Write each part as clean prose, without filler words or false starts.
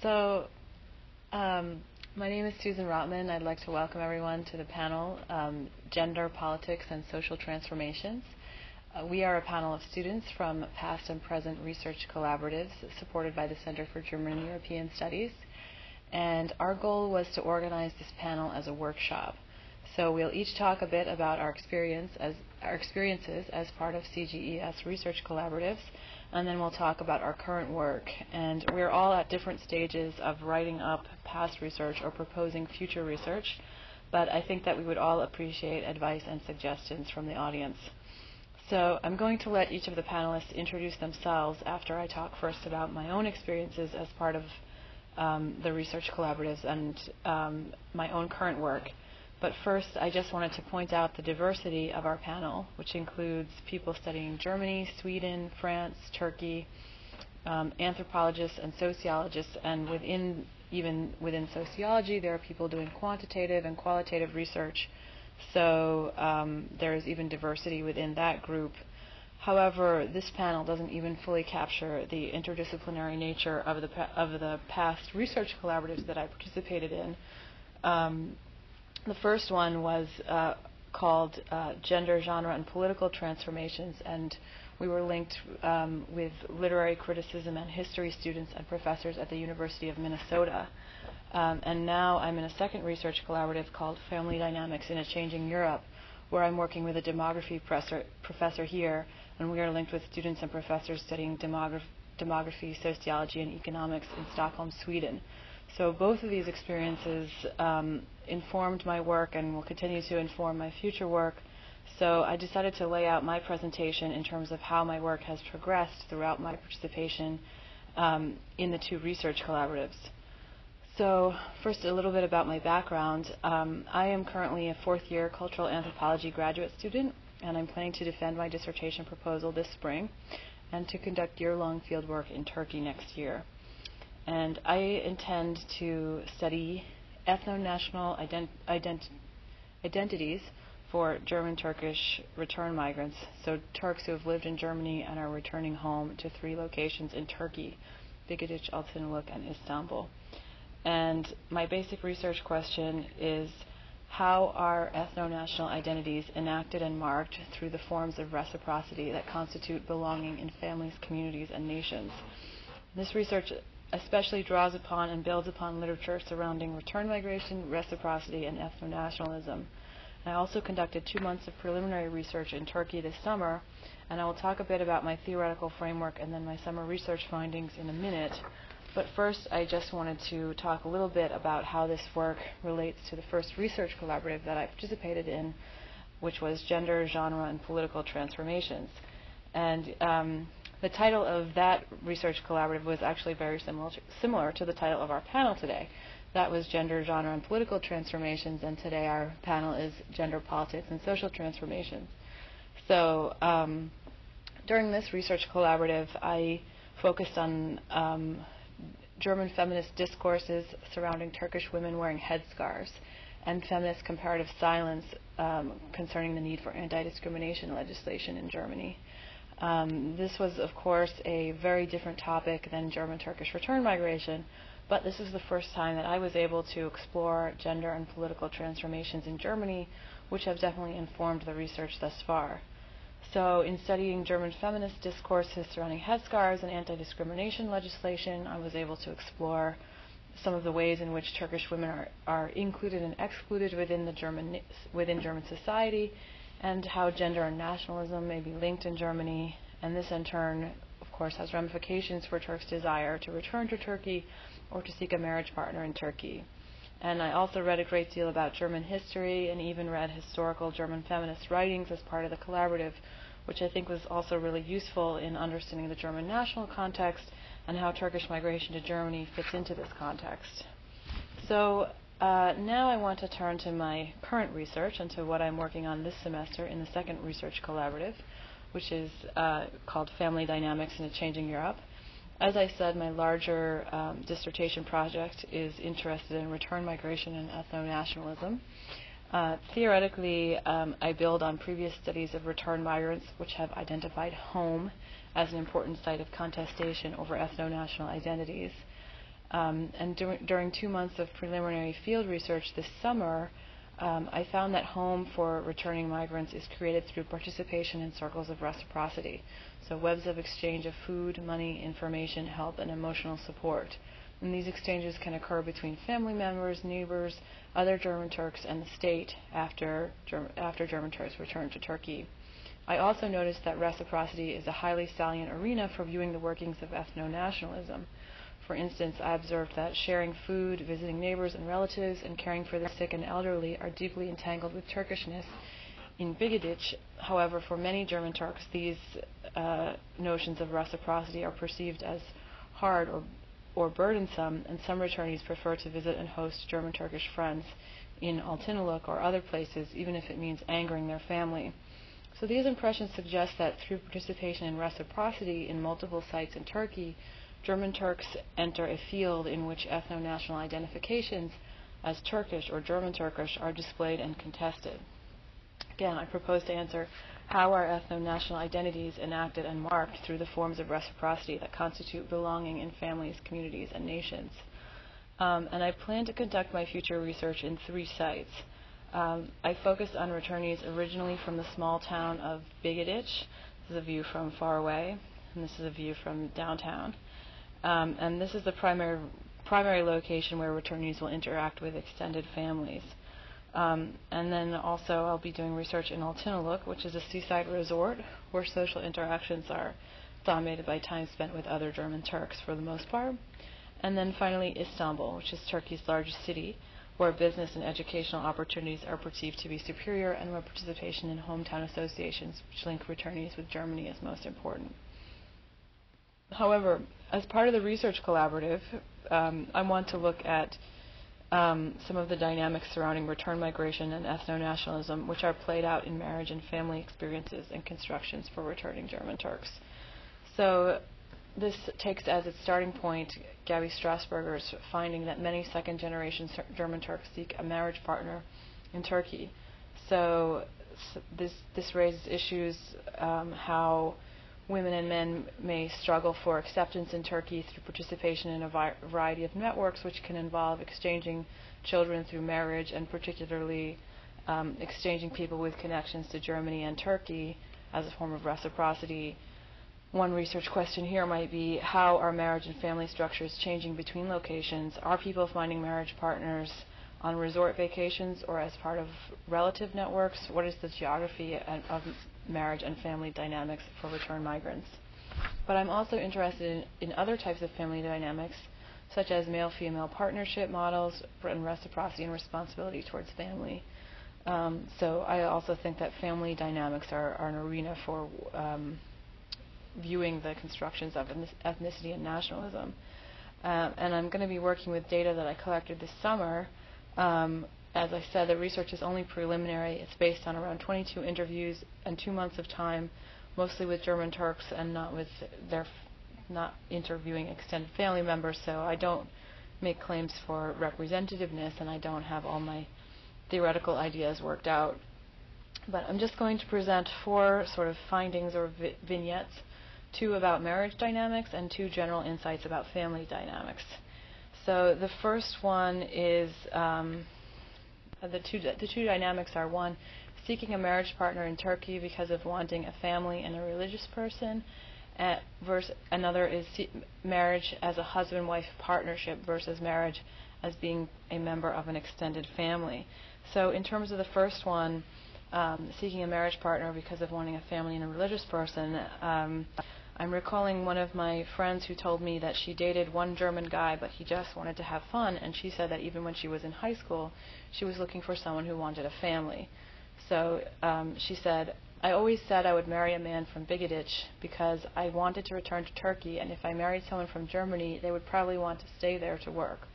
So, my name is Susan Rottmann. I'd like to welcome everyone to the panel, Gender, Politics, and Social Transformations. We are a panel of students from past and present research collaboratives supported by the Center for German and European Studies. And our goal was to organize this panel as a workshop. So we'll each talk a bit about our experiences as part of CGES research collaboratives, and then we'll talk about our current work. And we're all at different stages of writing up past research or proposing future research, but I think that we would all appreciate advice and suggestions from the audience. So I'm going to let each of the panelists introduce themselves after I talk first about my own experiences as part of the research collaboratives and my own current work. But first, I just wanted to point out the diversity of our panel, which includes people studying Germany, Sweden, France, Turkey, anthropologists and sociologists, and even within sociology, there are people doing quantitative and qualitative research. So there is even diversity within that group. However, this panel doesn't even fully capture the interdisciplinary nature of the past research collaboratives that I participated in. The first one was called Gender, Genre, and Political Transformations, and we were linked with literary criticism and history students and professors at the University of Minnesota. And now I'm in a second research collaborative called Family Dynamics in a Changing Europe, where I'm working with a demography professor here, and we are linked with students and professors studying demography, sociology, and economics in Stockholm, Sweden. So both of these experiences informed my work and will continue to inform my future work. So I decided to lay out my presentation in terms of how my work has progressed throughout my participation in the two research collaboratives. So first, a little bit about my background. I am currently a fourth-year cultural anthropology graduate student, and I'm planning to defend my dissertation proposal this spring and to conduct year-long fieldwork in Turkey next year. And I intend to study ethno-national identities for German-Turkish return migrants, so Turks who have lived in Germany and are returning home to 3 locations in Turkey, Bigadiç, Altınoluk, and Istanbul. And my basic research question is, how are ethno-national identities enacted and marked through the forms of reciprocity that constitute belonging in families, communities, and nations? This research especially draws upon and builds upon literature surrounding return migration, reciprocity, and ethno-nationalism. I also conducted 2 months of preliminary research in Turkey this summer, and I will talk a bit about my theoretical framework and then my summer research findings in a minute. But first, I just wanted to talk a little bit about how this work relates to the first research collaborative that I participated in, which was Gender, Genre, and Political Transformations. And the title of that research collaborative was actually very similar to the title of our panel today. That was Gender, Genre, and Political Transformations, and today our panel is Gender, Politics, and Social Transformations. So during this research collaborative, I focused on German feminist discourses surrounding Turkish women wearing headscarves and feminist comparative silence concerning the need for anti-discrimination legislation in Germany. This was, of course, a very different topic than German-Turkish return migration, but this is the first time that I was able to explore gender and political transformations in Germany, which have definitely informed the research thus far. So in studying German feminist discourses surrounding headscarves and anti-discrimination legislation, I was able to explore some of the ways in which Turkish women are included and excluded within German society, and how gender and nationalism may be linked in Germany, and this in turn, of course, has ramifications for Turks' desire to return to Turkey or to seek a marriage partner in Turkey. And I also read a great deal about German history and even read historical German feminist writings as part of the collaborative, which I think was also really useful in understanding the German national context and how Turkish migration to Germany fits into this context. So now I want to turn to my current research and to what I'm working on this semester in the second research collaborative, which is called Family Dynamics in a Changing Europe. As I said, my larger dissertation project is interested in return migration and ethno-nationalism. Theoretically, I build on previous studies of return migrants which have identified home as an important site of contestation over ethno-national identities. And during 2 months of preliminary field research this summer, I found that home for returning migrants is created through participation in circles of reciprocity, so webs of exchange of food, money, information, help, and emotional support. And these exchanges can occur between family members, neighbors, other German Turks, and the state after German Turks return to Turkey. I also noticed that reciprocity is a highly salient arena for viewing the workings of ethno-nationalism. For instance, I observed that sharing food, visiting neighbors and relatives, and caring for the sick and elderly are deeply entangled with Turkishness in Bigadic. However, for many German Turks, these notions of reciprocity are perceived as hard or burdensome, and some returnees prefer to visit and host German Turkish friends in Altınoluk or other places, even if it means angering their family. So these impressions suggest that through participation in reciprocity in multiple sites in Turkey, German Turks enter a field in which ethno-national identifications as Turkish or German Turkish are displayed and contested. Again, I propose to answer how are ethno-national identities enacted and marked through the forms of reciprocity that constitute belonging in families, communities, and nations. And I plan to conduct my future research in 3 sites. I focused on returnees originally from the small town of Bigadic. This is a view from far away, and this is a view from downtown. And this is the primary location where returnees will interact with extended families. And then also I'll be doing research in Altınoluk, which is a seaside resort where social interactions are dominated by time spent with other German Turks for the most part. And then finally Istanbul, which is Turkey's largest city, where business and educational opportunities are perceived to be superior and where participation in hometown associations which link returnees with Germany is most important. However, as part of the research collaborative, I want to look at some of the dynamics surrounding return migration and ethno-nationalism, which are played out in marriage and family experiences and constructions for returning German Turks. So this takes as its starting point Gabby Strasberger's finding that many second-generation German Turks seek a marriage partner in Turkey. So this raises issues how women and men may struggle for acceptance in Turkey through participation in a variety of networks, which can involve exchanging children through marriage and particularly exchanging people with connections to Germany and Turkey as a form of reciprocity. One research question here might be, how are marriage and family structures changing between locations? Are people finding marriage partners on resort vacations or as part of relative networks? What is the geography of marriage and family dynamics for return migrants? But I'm also interested in other types of family dynamics, such as male-female partnership models and reciprocity and responsibility towards family. So I also think that family dynamics are an arena for viewing the constructions of ethnicity and nationalism. And I'm going to be working with data that I collected this summer. As I said, the research is only preliminary. It's based on around 22 interviews and 2 months of time, mostly with German Turks and not interviewing extended family members. So I don't make claims for representativeness, and I don't have all my theoretical ideas worked out. But I'm just going to present 4 sort of findings or vignettes, 2 about marriage dynamics and 2 general insights about family dynamics. So the first one is the two dynamics are, 1, seeking a marriage partner in Turkey because of wanting a family and a religious person, versus another is marriage as a husband-wife partnership versus marriage as being a member of an extended family. So in terms of the first one, seeking a marriage partner because of wanting a family and a religious person, I'm recalling one of my friends who told me that she dated one German guy, but he just wanted to have fun, and she said that even when she was in high school, she was looking for someone who wanted a family. So she said, I always said I would marry a man from Bigadic because I wanted to return to Turkey, and if I married someone from Germany, they would probably want to stay there to work.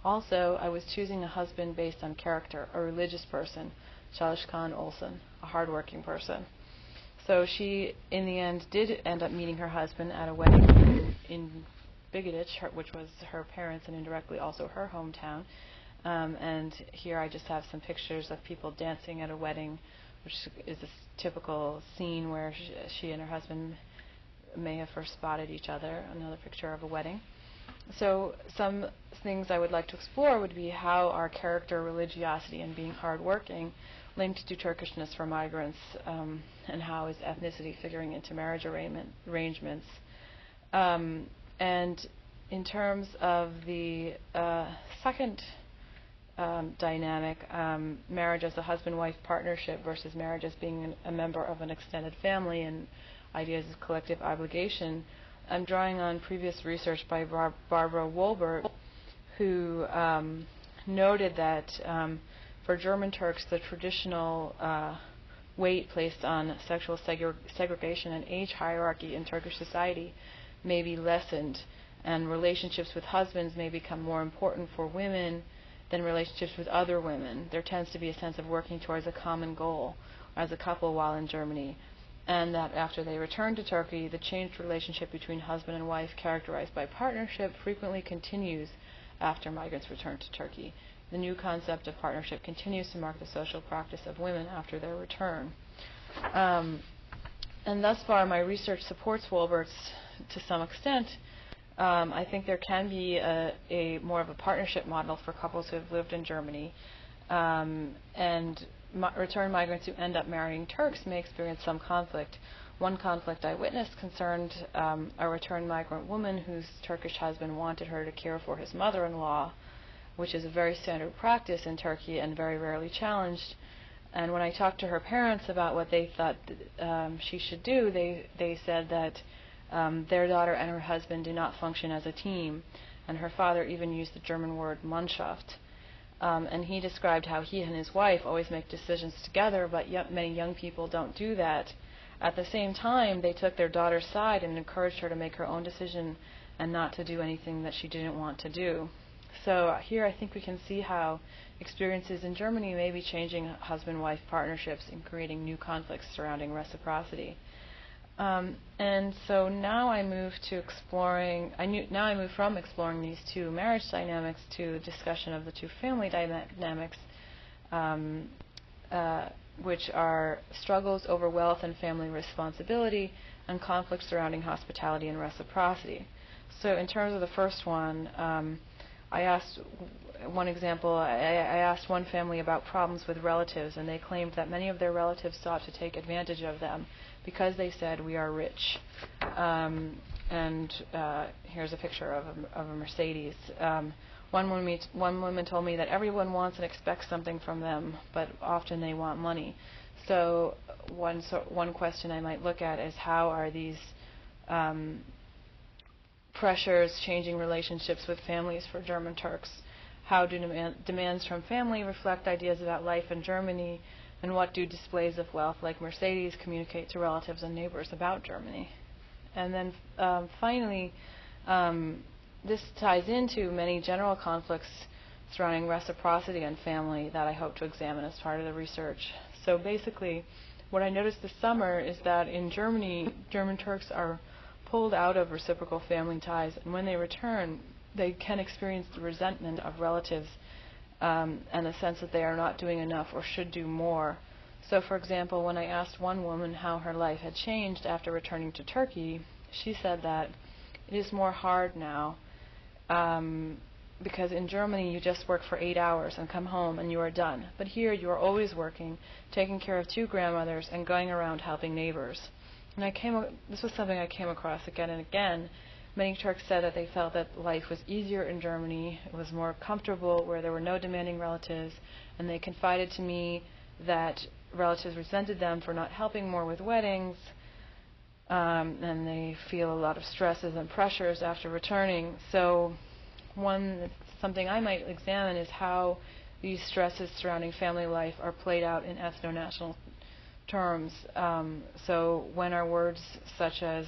Also, I was choosing a husband based on character, a religious person, Çalışkan Olsen, a hardworking person. So she, in the end, did end up meeting her husband at a wedding in Bigadic, which was her parents and indirectly also her hometown. And here I just have some pictures of people dancing at a wedding, which is a typical scene where she and her husband may have first spotted each other. Another picture of a wedding. So some things I would like to explore would be how are character, religiosity, and being hardworking linked to Turkishness for migrants, and how is ethnicity figuring into marriage arrangements. And in terms of the second dynamic, marriage as a husband-wife partnership versus marriage as being a member of an extended family and ideas of collective obligation, I'm drawing on previous research by Barbara Wolbert, who noted that for German Turks, the traditional weight placed on sexual segregation and age hierarchy in Turkish society may be lessened, and relationships with husbands may become more important for women than relationships with other women. There tends to be a sense of working towards a common goal as a couple while in Germany, and that after they return to Turkey, the changed relationship between husband and wife, characterized by partnership, frequently continues after migrants return to Turkey. The new concept of partnership continues to mark the social practice of women after their return. And thus far, my research supports Wolbert's to some extent. I think there can be a more of a partnership model for couples who have lived in Germany, and return migrants who end up marrying Turks may experience some conflict. One conflict I witnessed concerned a return migrant woman whose Turkish husband wanted her to care for his mother-in-law, which is a very standard practice in Turkey and very rarely challenged. And when I talked to her parents about what they thought she should do, they said that their daughter and her husband do not function as a team, and her father even used the German word Mannschaft. And he described how he and his wife always make decisions together, but many young people don't do that. At the same time, they took their daughter's side and encouraged her to make her own decision and not to do anything that she didn't want to do. So here I think we can see how experiences in Germany may be changing husband-wife partnerships and creating new conflicts surrounding reciprocity. And so now I move to exploring. Now I move from exploring these two marriage dynamics to discussion of the two family dynamics, which are struggles over wealth and family responsibility, and conflicts surrounding hospitality and reciprocity. So in terms of the first one, I asked one example. I asked one family about problems with relatives, and they claimed that many of their relatives sought to take advantage of them because they said, "We are rich." And here's a picture of a Mercedes. One woman told me that everyone wants and expects something from them, but often they want money. So one question I might look at is how are these pressures changing relationships with families for German Turks? How do demands from family reflect ideas about life in Germany? And what do displays of wealth like Mercedes communicate to relatives and neighbors about Germany? And then finally, this ties into many general conflicts surrounding reciprocity and family that I hope to examine as part of the research. So basically, what I noticed this summer is that in Germany, German Turks are pulled out of reciprocal family ties, and when they return, they can experience the resentment of relatives and the sense that they are not doing enough or should do more. So, for example, when I asked one woman how her life had changed after returning to Turkey, she said that it is more hard now because in Germany you just work for 8 hours and come home and you are done. But here you are always working, taking care of 2 grandmothers and going around helping neighbors. And this was something I came across again and again. Many Turks said that they felt that life was easier in Germany, it was more comfortable, where there were no demanding relatives, and they confided to me that relatives resented them for not helping more with weddings, and they feel a lot of stresses and pressures after returning. So something I might examine is how these stresses surrounding family life are played out in ethno-national terms. So when are words such as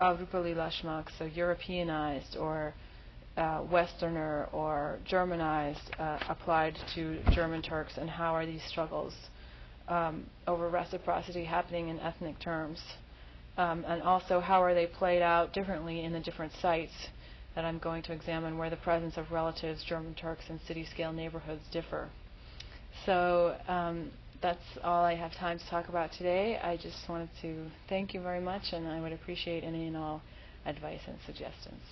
Avrupalilaşmak, so Europeanized, or Westerner or Germanized, applied to German Turks, and how are these struggles over reciprocity happening in ethnic terms? And also, how are they played out differently in the different sites that I'm going to examine where the presence of relatives, German Turks, in city-scale neighborhoods differ? So that's all I have time to talk about today. I just wanted to thank you very much, and I would appreciate any and all advice and suggestions.